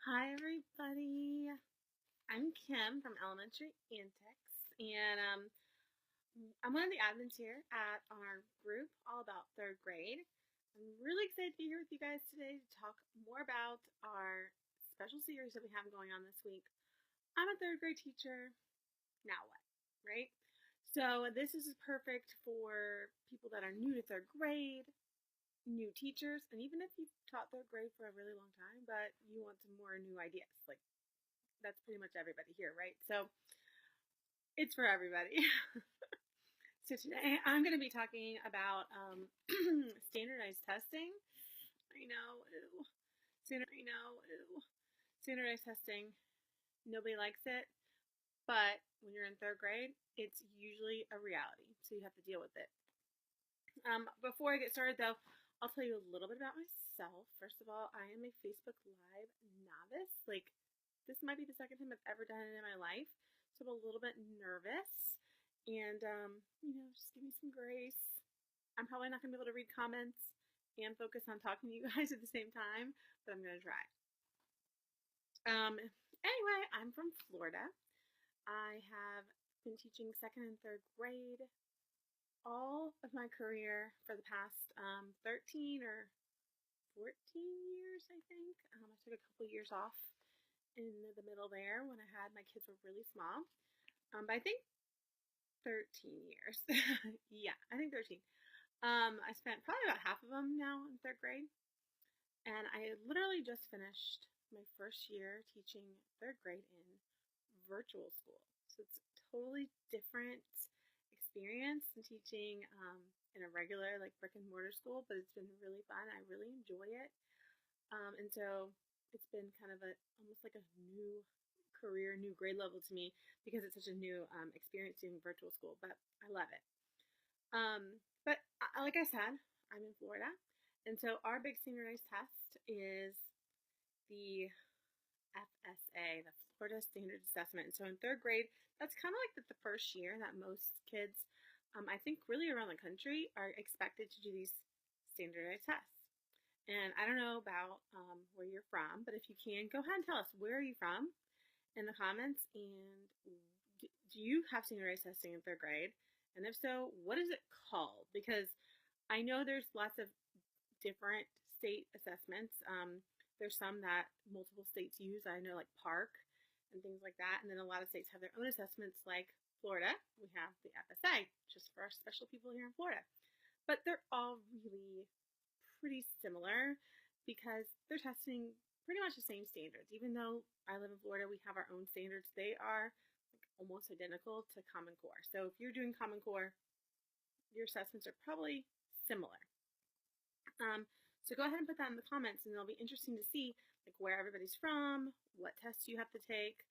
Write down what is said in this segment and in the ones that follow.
Hi, everybody. I'm Kim from Elementary Antics, and I'm one of the admins here at our group all about third grade. I'm really excited to be here with you guys today to talk more about our special series that we have going on this week. I'm a third grade teacher. Now what, right? So this is perfect for people that are new to third grade, new teachers, and even if you've taught third grade for a really long time, but you want some more new ideas, like that's pretty much everybody here, right? So it's for everybody. So today I'm going to be talking about standardized testing. I know, ew. Standardized testing. Nobody likes it, but when you're in third grade, it's usually a reality, so you have to deal with it. Before I get started, though, I'll tell you a little bit about myself. First of all, I am a Facebook Live novice. Like, this might be the second time I've ever done it in my life, so I'm a little bit nervous. And, just give me some grace. I'm probably not going to be able to read comments and focus on talking to you guys at the same time, but I'm going to try. Anyway, I'm from Florida. I have been teaching second and third grade all of my career for the past 13 or 14 years, I think. I took a couple years off in the middle there when I had my kids were really small. But I think 13 years. Yeah, I think 13. I spent probably about half of them now in third grade. And I literally just finished my first year teaching third grade in virtual school. So it's a totally different experience than teaching in a regular like brick and mortar school, but it's been really fun. I really enjoy it. And so it's been kind of almost like a new career, new grade level to me because it's such a new experience doing virtual school, but I love it. But like I said, I'm in Florida, and so our big standardized test is the FSA, the Florida Standard Assessment. And so in third grade, that's kind of like the first year that most kids, I think really around the country, are expected to do these standardized tests. And I don't know about where you're from, but if you can, go ahead and tell us, where are you from in the comments, and do you have standardized testing in third grade? And if so, what is it called? Because I know there's lots of different state assessments. There's some that multiple states use. I know like Park and things like that. And then a lot of states have their own assessments, like Florida. We have the FSA, just for our special people here in Florida. But they're all really pretty similar because they're testing pretty much the same standards. Even though I live in Florida, we have our own standards. They are almost identical to Common Core. So if you're doing Common Core, your assessments are probably similar. So go ahead and put that in the comments, and it'll be interesting to see like where everybody's from, what tests you have to take,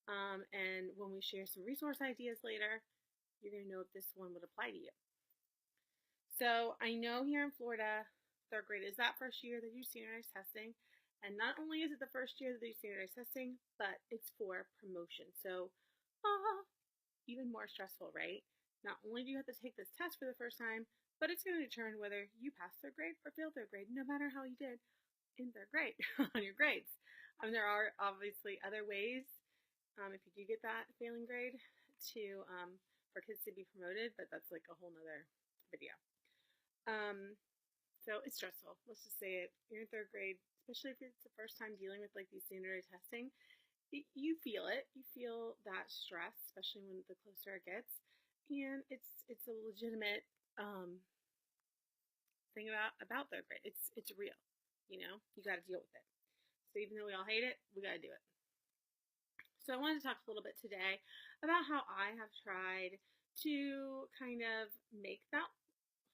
and when we share some resource ideas later, you're going to know if this one would apply to you. So I know here in Florida, third grade is that first year they do standardized testing. And not only is it the first year that they do standardized testing, but it's for promotion. So even more stressful, right? Not only do you have to take this test for the first time, but it's going to determine whether you pass third grade or fail third grade, no matter how you did in third grade on your grades. There are obviously other ways, if you do get that failing grade, to for kids to be promoted, but that's like a whole nother video. So it's stressful. Let's just say it. You're in third grade, especially if it's the first time dealing with like these standardized testing. You feel it. You feel that stress, especially when the closer it gets, and it's a legitimate thing about third grade. It's real. You got to deal with it. So even though we all hate it, we got to do it. So I wanted to talk a little bit today about how I have tried to kind of make that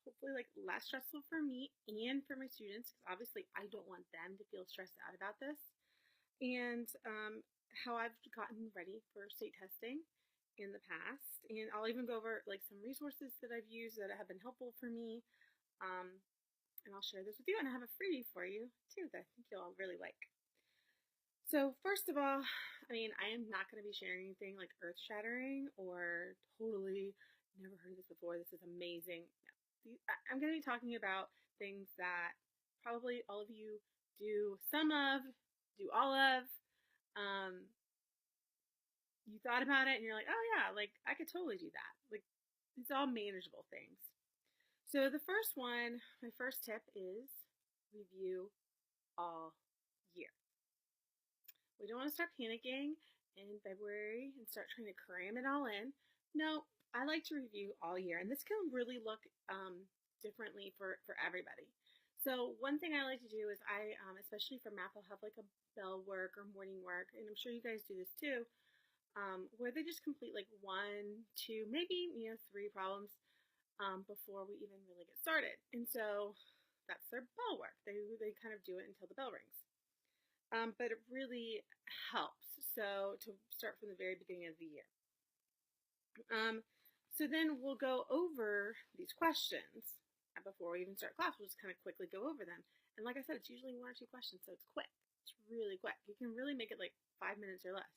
hopefully like less stressful for me and for my students, because obviously I don't want them to feel stressed out about this. And how I've gotten ready for state testing in the past. And I'll even go over like some resources that I've used that have been helpful for me. And I'll share this with you. And I have a freebie for you too that I think you'll all really like. So first of all, I am not going to be sharing anything like earth-shattering or totally never heard of this before. This is amazing. No. I'm going to be talking about things that probably all of you do some of, do all of, You thought about it and you're like, oh yeah, like I could totally do that. Like it's all manageable things. So the first one, my first tip is review all year. We don't want to start panicking in February and start trying to cram it all in. No, I like to review all year, and this can really look differently for everybody. So one thing I like to do is especially for math, I'll have like a bell work or morning work, and I'm sure you guys do this too, where they just complete like 1, 2, maybe 3 problems before we even really get started. And so that's their bell work. They kind of do it until the bell rings. But it really helps. So to start from the very beginning of the year. So then we'll go over these questions before we even start class. We'll just kind of quickly go over them. And like I said, it's usually 1 or 2 questions, so it's quick. It's really quick. You can really make it like 5 minutes or less.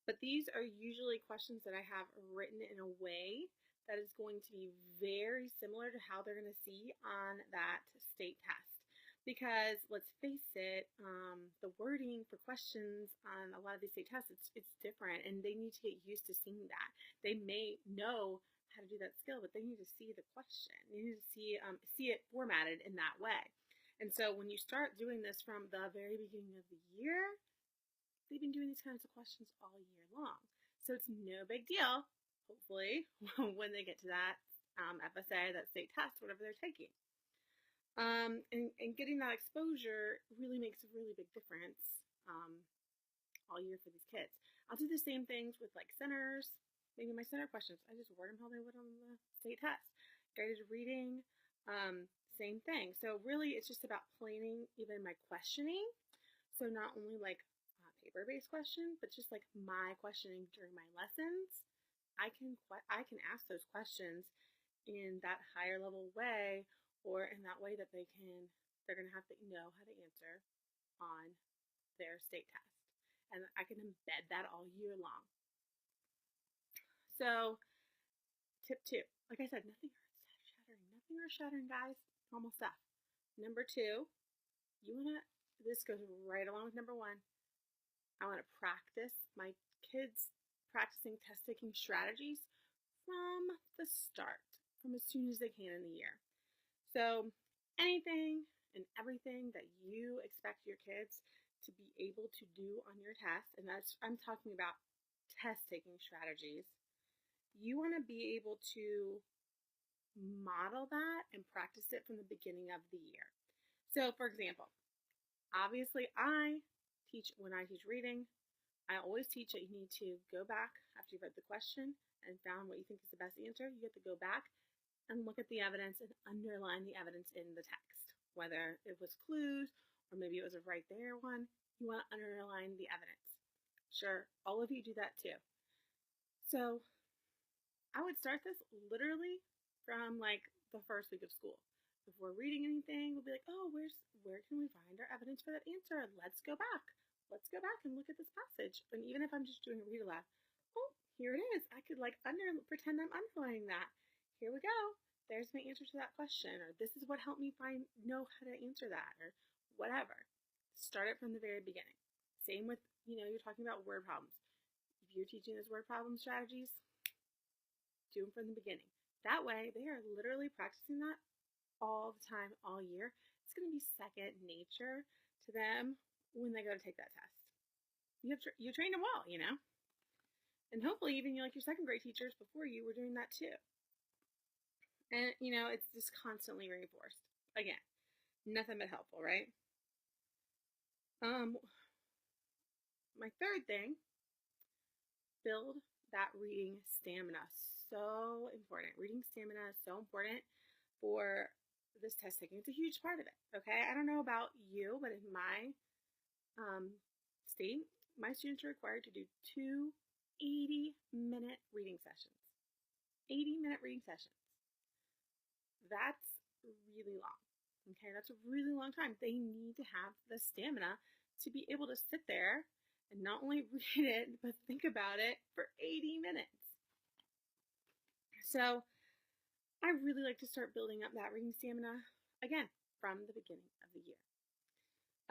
But these are usually questions that I have written in a way that is going to be very similar to how they're going to see on that state test. Because let's face it, the wording for questions on a lot of these state tests, it's different, and they need to get used to seeing that. They may know how to do that skill, but they need to see the question. They need to see it formatted in that way. And so when you start doing this from the very beginning of the year, they've been doing these kinds of questions all year long. So it's no big deal, hopefully, when they get to that FSA, that state test, whatever they're taking. And getting that exposure really makes a really big difference all year for these kids. I'll do the same things with like centers, maybe my center questions. I just word them how they would on the state test. Guided reading, same thing. So really it's just about planning even my questioning. So not only like paper-based question, but just like my questioning during my lessons. I can ask those questions in that higher level way, or in that way that they're going to have to know how to answer on their state test. And I can embed that all year long. So, tip 2. Like I said, nothing earth-shattering, guys. Normal stuff. Number 2, this goes right along with number 1. I want to practice my kids practicing test-taking strategies from the start, from as soon as they can in the year. So anything and everything that you expect your kids to be able to do on your test, and I'm talking about test-taking strategies, you want to be able to model that and practice it from the beginning of the year. So for example, obviously when I teach reading, I always teach that you need to go back after you've read the question and found what you think is the best answer. You have to go back and look at the evidence and underline the evidence in the text. Whether it was clues or maybe it was a right there one, you want to underline the evidence. Sure, all of you do that too. So I would start this literally from like the first week of school. If we're reading anything, we'll be like, oh, where can we find our evidence for that answer? Let's go back. Let's go back and look at this passage. And even if I'm just doing a read aloud, oh, here it is. I could like pretend I'm underlining that. Here we go. There's my answer to that question, or this is what helped me know how to answer that, or whatever. Start it from the very beginning. Same with, you're talking about word problems. If you're teaching those word problem strategies, do them from the beginning. That way, they are literally practicing that all the time, all year. It's going to be second nature to them when they go to take that test. You trained them well, And hopefully even your second grade teachers before you were doing that too. And, it's just constantly reinforced. Again, nothing but helpful, right? My third thing, build that reading stamina. So important. Reading stamina is so important for this test taking. It's a huge part of it, okay? I don't know about you, but in my state, my students are required to do 2 80-minute reading sessions. 80-minute reading sessions. That's really long, okay? That's a really long time. They need to have the stamina to be able to sit there and not only read it, but think about it for 80 minutes. So I really like to start building up that reading stamina, again, from the beginning of the year.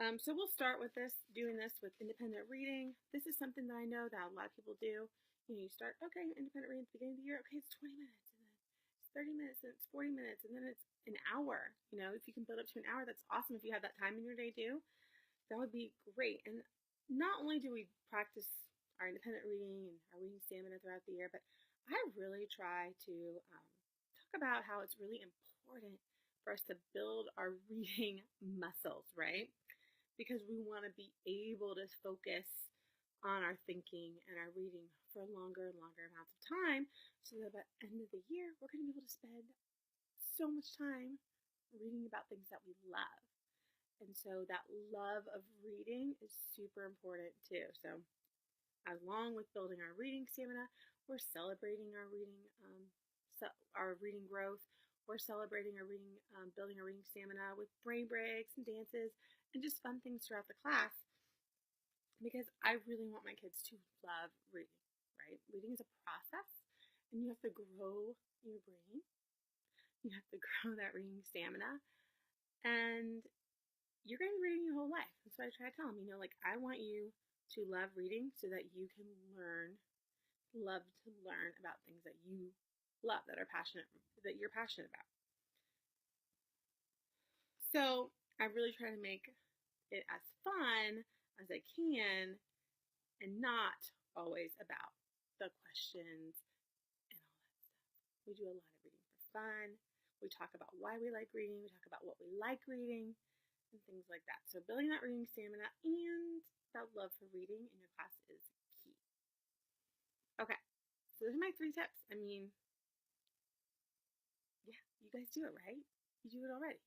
So we'll start with doing this with independent reading. This is something that I know that a lot of people do. You start, okay, independent reading at the beginning of the year. Okay, it's 20 minutes, and then it's 30 minutes, and it's 40 minutes, and then it's an hour. If you can build up to an hour, that's awesome. If you have that time in your day too, that would be great. And not only do we practice our independent reading and our reading stamina throughout the year, but I really try to talk about how it's really important for us to build our reading muscles, right? Because we want to be able to focus on our thinking and our reading for longer and longer amounts of time, so that by the end of the year, we're going to be able to spend so much time reading about things that we love. And so that love of reading is super important too. So along with building our reading stamina, we're celebrating our reading growth. We're celebrating our reading, building our reading stamina with brain breaks and dances and just fun things throughout the class, because I really want my kids to love reading, right? Reading is a process, and you have to grow your brain. You have to grow that reading stamina, and you're going to be reading your whole life. That's what I try to tell them. I want you to love reading so that you can love to learn about things that you love, that you're passionate about. So I really try to make it as fun as I can, and not always about the questions and all that stuff. We do a lot of reading for fun. We talk about why we like reading. We talk about what we like reading and things like that. So building that reading stamina and that love for reading in your class is key. Okay, so those are my 3 tips. Yeah, you guys do it, right? You do it already.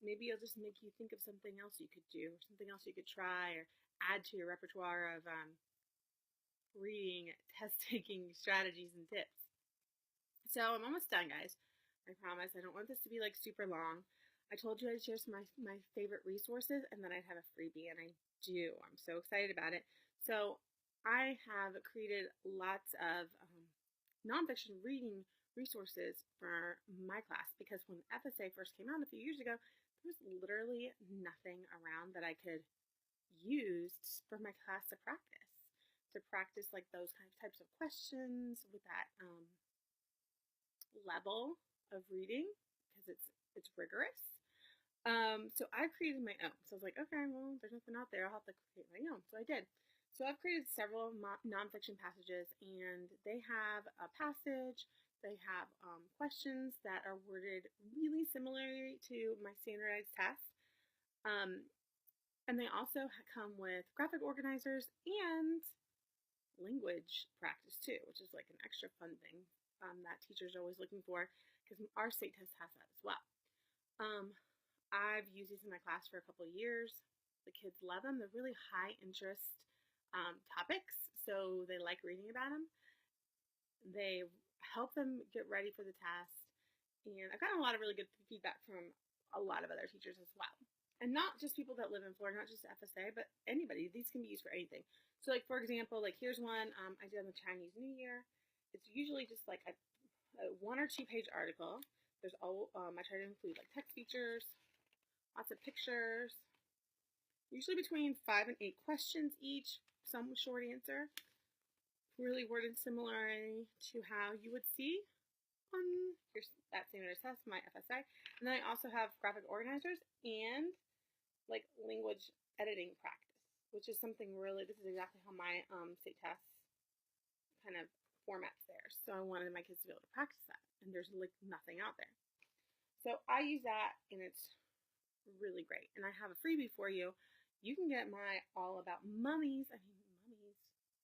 Maybe it'll just make you think of something else you could do, or something else you could try, or add to your repertoire of reading, test-taking strategies and tips. So I'm almost done, guys. I promise. I don't want this to be super long. I told you I'd share some of my favorite resources, and then I'd have a freebie, and I do. I'm so excited about it. So I have created lots of nonfiction reading resources for my class, because when FSA first came out a few years ago, there was literally nothing around that I could use for my class to practice those types of questions with that level of reading, because it's rigorous. So I created my own. So I was like, okay, well, there's nothing out there. I'll have to create my own. So I did. So I've created several nonfiction passages, and they have a passage. They have questions that are worded really similarly to my standardized test. And they also come with graphic organizers and language practice too, which is an extra fun thing that teachers are always looking for, because our state test has that as well. I've used these in my class for a couple of years. The kids love them. They're really high interest topics, so they like reading about them. They help them get ready for the test, and I've gotten a lot of really good feedback from a lot of other teachers as well. And not just people that live in Florida, not just FSA, but anybody. These can be used for anything. So for example, here's one I did on the Chinese New Year. It's usually just a 1 or 2 page article. There's I try to include text features, lots of pictures, usually between 5 and 8 questions each, some short answer, really worded similarly to how you would see on that standardized test, my FSA. And then I also have graphic organizers and language editing practice, which is something this is exactly how my state test kind of formats there. So I wanted my kids to be able to practice that, and there's nothing out there. So I use that, and it's really great. And I have a freebie for you. You can get my All About Mummies. Mummies.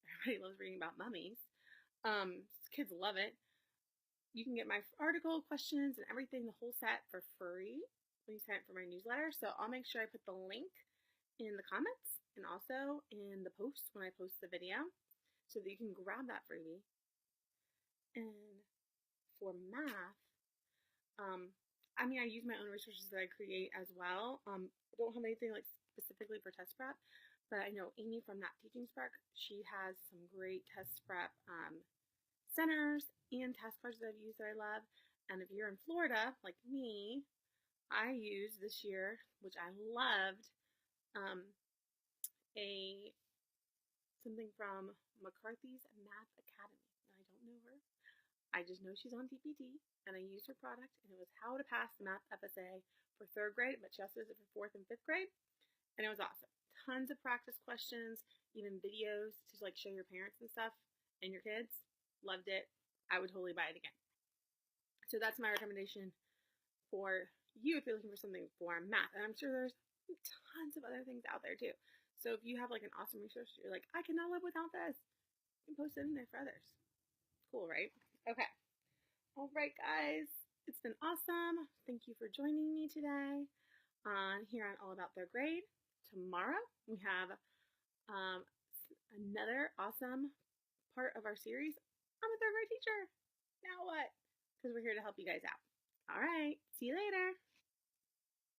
Everybody loves reading about mummies. Kids love it. You can get my article, questions, and everything, the whole set, for free when you sign up for my newsletter. So I'll make sure I put the link in the comments and also in the post when I post the video, so that you can grab that freebie. And for math, I use my own resources that I create as well. I don't have anything specifically for test prep, but I know Amy from That Teaching Spark, she has some great test prep centers and task cards that I've used that I love. And if you're in Florida, like me, I used this year, which I loved, something from McCarthy's Math Academy. Now, I don't know her. I just know she's on TPT, and I used her product, and it was how to pass the math FSA for 3rd grade, but she also does it for 4th and 5th grade, and it was awesome. Tons of practice questions, even videos to like show your parents and stuff, and your kids. Loved it. I would totally buy it again. So that's my recommendation for you if you're looking for something for math. And I'm sure there's tons of other things out there too. So if you have like an awesome resource, you're like, I cannot live without this, you can post it in there for others. Cool, right? Okay. All right, guys. It's been awesome. Thank you for joining me today here on All About 3rd Grade. Tomorrow we have another awesome part of our series. I'm a 3rd grade teacher. Now what? Because we're here to help you guys out. All right. See you later.